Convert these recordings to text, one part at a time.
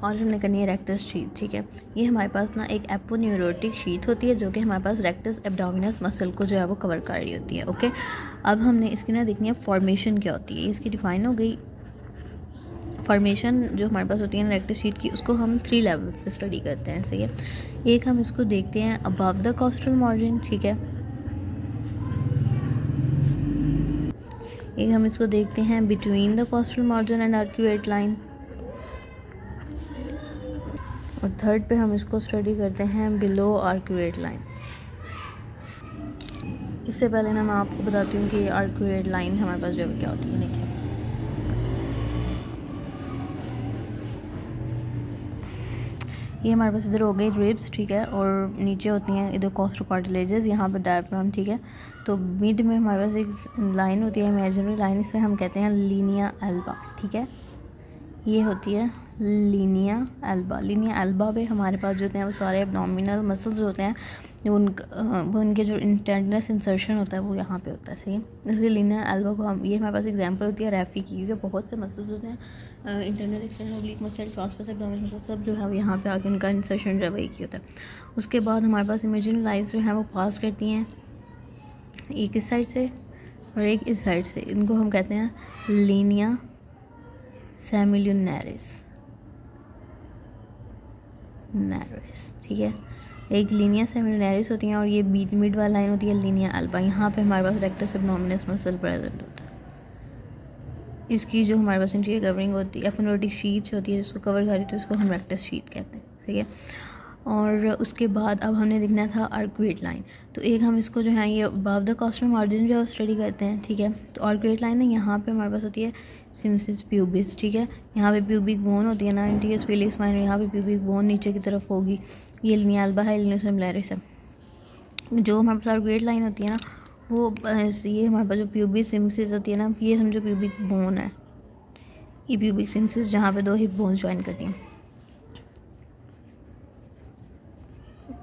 आज हमने करनी है रेक्टस शीथ। ठीक है, ये हमारे पास ना एक एपोन्यूरोटिक शीथ होती है जो कि हमारे पास रेक्टस एब्डोमिनस मसल को जो है वो कवर कर रही होती है। ओके, अब हमने इसकी ना देखनी है फॉर्मेशन क्या होती है। इसकी डिफाइन हो गई फॉर्मेशन जो हमारे पास होती है रेक्टस शीथ की, उसको हम 3 लेवल्स पे स्टडी करते हैं। सही है, एक हम इसको देखते हैं अबव द कॉस्टल मार्जिन। ठीक है, एक हम इसको देखते हैं between the coastal margin and arcuate line, और थर्ड पे हम इसको स्टडी करते हैं बिलो आर्क्यूएट लाइन। इससे पहले ना मैं आपको बताती हूँ कि आर्क्यूएट लाइन हमारे पास जो क्या होती है। देखिए, ये हमारे पास इधर हो गई रिब्स। ठीक है, और नीचे होती हैं इधर कॉस्टोकार्टिलेजेस, यहाँ पर डायफ्राम। ठीक है, तो मिड में हमारे पास एक लाइन होती है इमेजिनरी लाइन, इसे हम कहते हैं लीनिया एल्बा। ठीक है, ये होती है लीनिया एल्बा। लीनिया एल्बा पे हमारे पास जो होते हैं वो सारे एब्डोमिनल मसल्स होते हैं, वो उनके जो इंटेंडनस इंसर्शन होता है वो यहाँ पे होता है। सही है, इसलिए लीनिया एल्बा को हम, ये हमारे पास एग्जांपल होती है रैफी की, क्योंकि बहुत से मसल्स होते हैं internal external oblique muscle, transverse abdominal muscle, सब जो है वो यहाँ पे आके उनका इंसर्शन जो वही की होता है। उसके बाद हमारे पास इमेजिनरी लाइन्स जो हैं वो पास करती हैं एक इस साइड से और एक इस साइड से, इनको हम कहते हैं लीनिया सेमिलुनैरिस। ठीक है, एक लीनिया सेमिलुनैरिस होती है और ये बीच मिड वाला लाइन होती है लीनिया एल्बा। यहाँ पे हमारे पास रेक्टस एब्डोमिनस मसल प्रेजेंट होता है। इसकी जो हमारे पास इंटीरियर कवरिंग होती है एपोन्यूरोटिक शीथ होती है जिसको कवर करी, तो इसको हम रेक्टस शीथ कहते हैं। ठीक है, और उसके बाद अब हमने देखना था आर्क्यूएट लाइन। तो एक हम इसको जो है ये अबव द कॉस्टल मार्जिन जो स्टडी करते हैं। ठीक है, तो आर्क्यूएट लाइन है, यहाँ पे हमारे पास होती है सिम्सिस प्यूबिस। ठीक है, यहाँ पे प्यूबिक बोन होती है ना, इंटीरियर स्फेलिक स्पाइन, यहाँ पे प्यूबिक बोन नीचे की तरफ होगी। ये लीनिया एल्बा है, लीनिया सेमिलैरिस है। जो हमारे पास आर्क्यूएट लाइन होती है ना, वो ये हमारे पास जो प्यूबिक सिम्सिस होती है ना, ये समझो प्यूबिक बोन है, ये प्यूबिक सिम्सिस जहाँ पे 2 हिप बोन्स ज्वाइन करती हैं।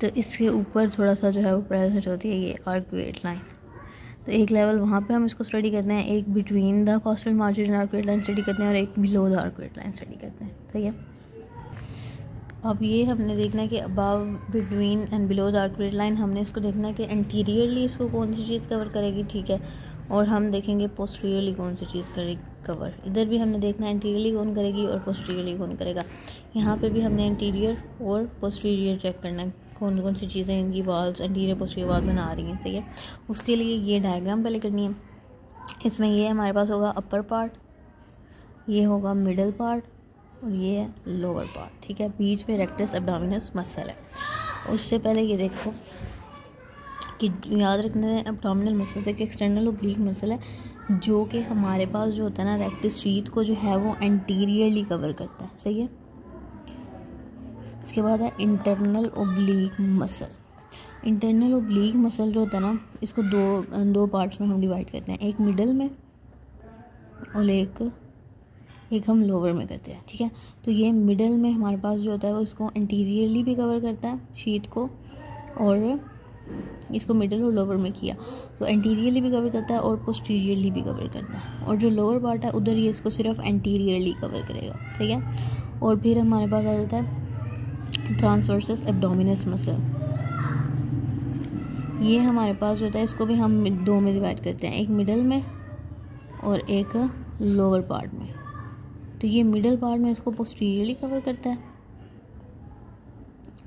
तो इसके ऊपर थोड़ा सा जो है वो प्रेजेंट होती है ये आर्क्यूएट लाइन। तो एक लेवल वहाँ पे हम इसको स्टडी करते हैं, एक between the coastal margin and arcuate line study करते हैं और एक below the arcuate line study करते हैं। सही है, अब ये हमने देखना है कि above, between and below the arcuate line, हमने इसको देखना है कि एंटीरियरली इसको कौन सी चीज़ कवर करेगी। ठीक है, और हम देखेंगे पोस्टीरियरली कौन सी चीज़ करेगी कवर। इधर भी हमने देखना है एंटीरियरली कौन करेगी और पोस्टीरियरली कौन करेगा। यहाँ पे भी हमने एंटीरियर और पोस्टीरियर चेक करना है, कौन कौन सी चीज़ें इनकी वॉल्स एंटीरियर पोस्टीरियर वॉल बना रही हैं। सही है, उसके लिए ये डायग्राम पहले करनी है। इसमें ये हमारे पास होगा अपर पार्ट, ये होगा मिडल पार्ट और ये है लोअर पार्ट। ठीक है, बीच में रेक्टस एब्डोमिनस मसल है। उससे पहले ये देखो कि याद रखना है एब्डोमिनल मसल एक एक्सटर्नल ओब्लिक मसल है जो कि हमारे पास जो होता है ना रेक्टस शीथ को जो है वो एंटीरियरली कवर करता है। सही है, इसके बाद है internal oblique muscle. Internal oblique muscle जो होता है ना, इसको दो पार्ट्स में हम डिवाइड करते हैं, एक मिडल में और एक हम लोअर में करते हैं। ठीक है, तो ये मिडल में हमारे पास जो होता है वो इसको एंटीरियरली भी कवर करता है शीथ को, और इसको मिडल और लोअर में किया तो एंटीरियरली भी कवर करता है और पोस्टीरियरली भी कवर करता है, और जो लोअर पार्ट है उधर ये इसको सिर्फ एंटीरियरली कवर करेगा। ठीक है, और फिर हमारे पास आ जाता है ट्रांसवर्सस एब्डोमिनस मसल। ये हमारे पास जो होता है इसको भी हम 2 में डिवाइड करते हैं, एक मिडल में और एक लोअर पार्ट में। तो ये मिडल पार्ट में इसको पोस्टीरियरली कवर करता है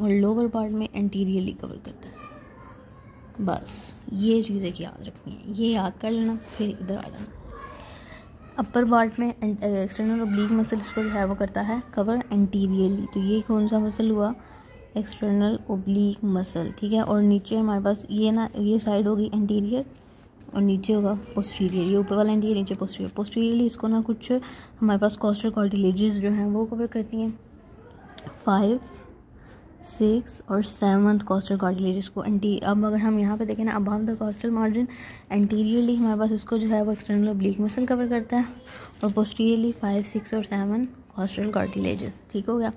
और लोअर पार्ट में एंटीरियरली कवर करता है। बस ये चीज़ें याद रखनी है, ये याद कर लेना, फिर इधर आ जाना। अपर पार्ट में एक्सटर्नल ओब्लिक मसल इसको जो है वो करता है कवर एंटीरियरली। तो ये कौन सा मसल हुआ, एक्सटर्नल ओब्लिक मसल। ठीक है, और नीचे हमारे पास ये ना, ये साइड होगी एंटीरियर और नीचे होगा पोस्टीरियर। ये ऊपर वाला एंटीरियर, नीचे पोस्टीरियर। पोस्टीरियरली इसको ना कुछ हमारे पास कॉस्टल कार्टिलेजेस जो हैं वो कवर करती हैं, 5, 6 और 7 कॉस्टल कार्टिलेजेस को अब अगर हम यहाँ पे देखें ना, above the coastal margin anteriorly हमारे पास इसको जो है वो एक्सटर्नल ओब्लिक मसल कवर करता है, और पोस्टीरियरली 5, 6 और 7 कॉस्टल कार्टिलेजेस। ठीक हो गया।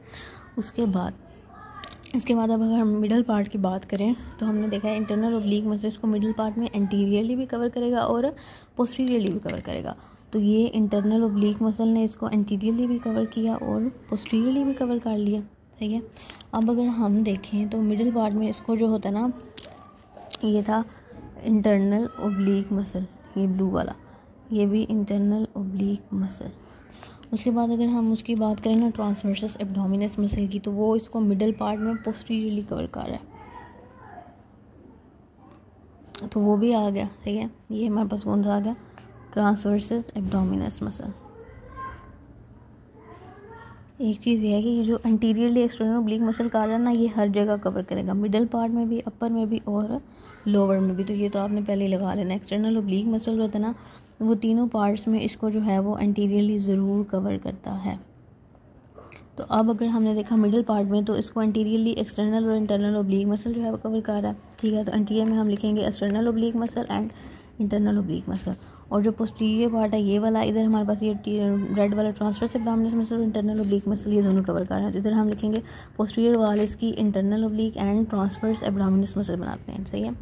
उसके बाद अब अगर हम मिडल पार्ट की बात करें तो हमने देखा है इंटरनल ओब्लिक मसल इसको मिडल पार्ट में एंटीरियरली भी कवर करेगा और पोस्टीरियरली भी कवर करेगा, तो ये इंटरनल ओब्लीक मसल ने इसको एंटीरियरली भी कवर किया और पोस्टीरियरली भी कवर कर लिया, ठीक है। अब अगर हम देखें तो मिडिल पार्ट में इसको जो होता है ना, ये था इंटरनल ओब्लीक मसल, ये ब्लू वाला, ये भी इंटरनल ओब्लीक मसल। उसके बाद अगर हम उसकी बात करें ना ट्रांसवर्सस एब्डोमिनस मसल की, तो वो इसको मिडिल पार्ट में पोस्टीरियरली कवर कर रहा है, तो वो भी आ गया, ठीक है। ये हमारे पास कौन सा आ गया, ट्रांसवर्सस एब्डोमिनस मसल। एक चीज़ ये है कि ये जो एंटीरियरली एक्सटर्नल ओब्लीक मसल कर रहा है ना, ये हर जगह कवर करेगा, मिडिल पार्ट में भी, अपर में भी और लोअर में भी। तो ये तो आपने पहले ही लगा लेना। एक्सटर्नल ओब्लीक मसल जो होता है ना, वो तीनों पार्ट्स में इसको जो है वो एंटीरियरली ज़रूर कवर करता है। तो अब अगर हमने देखा मिडिल पार्ट में, तो इसको एंटीरियरली एक्सटर्नल और इंटरनल ओब्लीक मसल जो है वो कवर कर रहा है, ठीक है। तो एंटीरियर में हम लिखेंगे external oblique muscle and internal oblique muscle. और जो पोस्टीरियर पार्ट है ये वाला, इधर हमारे पास ये रेड वाला ट्रांसवर्स एब्डोमिनस मसल और इंटरनल ओब्लीक मसल, ये दोनों कवर कर रहे हैं। तो इधर हम लिखेंगे पोस्टीरियर वाले इसकी internal oblique and transverse abdominis muscle बनाते हैं, सही है।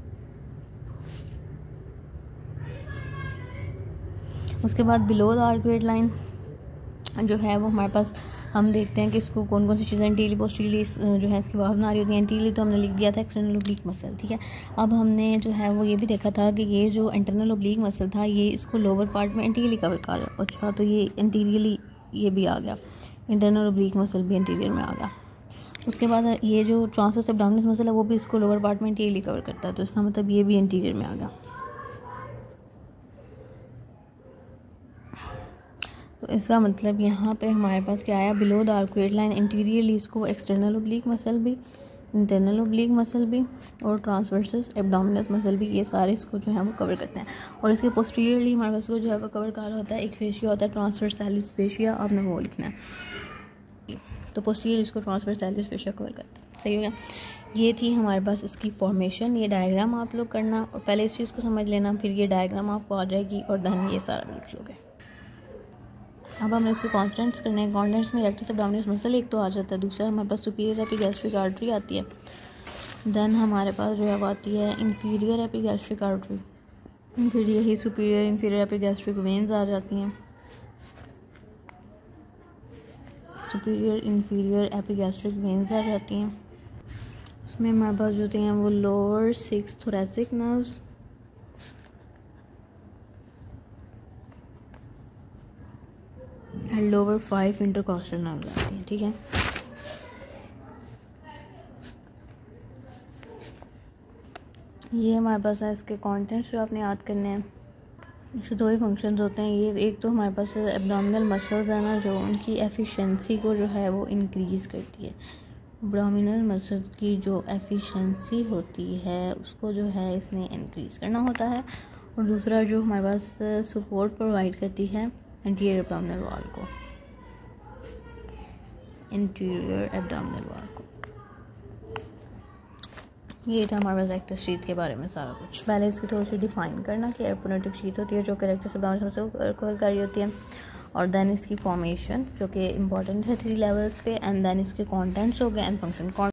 उसके बाद बिलो द आर्कुएट लाइन जो है वो हमारे पास, हम देखते हैं कि इसको कौन कौन सी चीज़ें एंटीरियरली पोस्टीरियरली जो है इसकी आवाज़ ना आ रही होती है। एंटीरियरली तो हमने लिख दिया था एक्सटर्नल ओब्लीक मसल, ठीक है। अब हमने जो है वो ये भी देखा था कि ये जो इंटरनल ओब्लीक मसल था, ये इसको लोअर पार्ट में एंटीरियरली कवर कर रहा है। अच्छा, तो ये एंटीरियरली ये भी आ गया, इंटरनल ओब्लीक मसल भी एंटीरियर में आ गया। उसके बाद ये जो ट्रांसवर्स एब्डोमिनस मसल है वो भी इसको लोअर पार्ट में एंटीरियरली कवर करता है, तो इसका मतलब ये भी एंटीरियर में आ गया। तो इसका मतलब यहाँ पे हमारे पास क्या आया, below the arcuate line anteriorly इसको एक्सटर्नल ओब्लीक मसल भी, इंटरनल ओब्लीक मसल भी और ट्रांसवर्सस एब्डोमिनस मसल भी, ये सारे इसको जो है वो कवर करते हैं। और इसके पोस्टीरियरली हमारे पास को जो है वो कवर कर रहा होता है, एक फेशिया होता है ट्रांसवर्सैलिस फेशिया, आपने वो लिखना है। तो पोस्टीरियर इसको ट्रांसवर्सैलिस फेशिया कवर करता है, सही हो गया। ये थी हमारे पास इसकी फॉर्मेशन। ये डायग्राम आप लोग करना और पहले इस चीज़ को समझ लेना, फिर ये डायग्राम आपको आ जाएगी और देन ये सारा लिख लोगे। अब हमने इसके कॉन्टेंट्स करने हैं। कॉन्टेंट्स में रेक्टस एब्डोमिनस मसल एक तो आ जाता है, दूसरा हमारे पास सुपीरियर एपिगैस्ट्रिक आर्टरी आती है, देन हमारे पास जो है वो आती है इंफीरियर एपिगैस्ट्रिक आर्टरी, फिर यही सुपीरियर इंफीरियर एपिगैस्ट्रिक वेन्स आ जाती हैं, सुपीरियर इंफीरियर एपिगैस्ट्रिक वेन्स आ जाती हैं। उसमें हमारे पास जो होते हैं वो lower 6 thoracic nerves, and lower 5 intercostal nerves आती हैं, ठीक है। ये हमारे पास है इसके कंटेंट्स जो आपने याद करने हैं। इससे दो ही फंक्शंस होते हैं। ये एक तो हमारे पास एब्डोमिनल मसल्स है ना, जो उनकी एफिशिएंसी को जो है वो इंक्रीज़ करती है। एब्डोमिनल मसल्स की जो एफिशिएंसी होती है उसको जो है इसने इंक्रीज़ करना होता है। और दूसरा जो हमारे पास सपोर्ट प्रोवाइड करती है इंटीरियर एब्डोमिनल वॉल को, इंटीरियर एब्डोमिनल वॉल को। ये था हमारे पास रेक्टस शीथ के बारे में सारा कुछ। पहले इसकी थोड़ी सी डिफाइन करना कि एपोनेटिक शीथ होती है जो कि रेक्टस एब्डोमिनस से कवर कर रही होती है, और देन इसकी फॉर्मेशन जो कि इंपॉर्टेंट है 3 लेवल्स पे, एंड देन इसके कंटेंट्स हो गए एंड फंक्शन।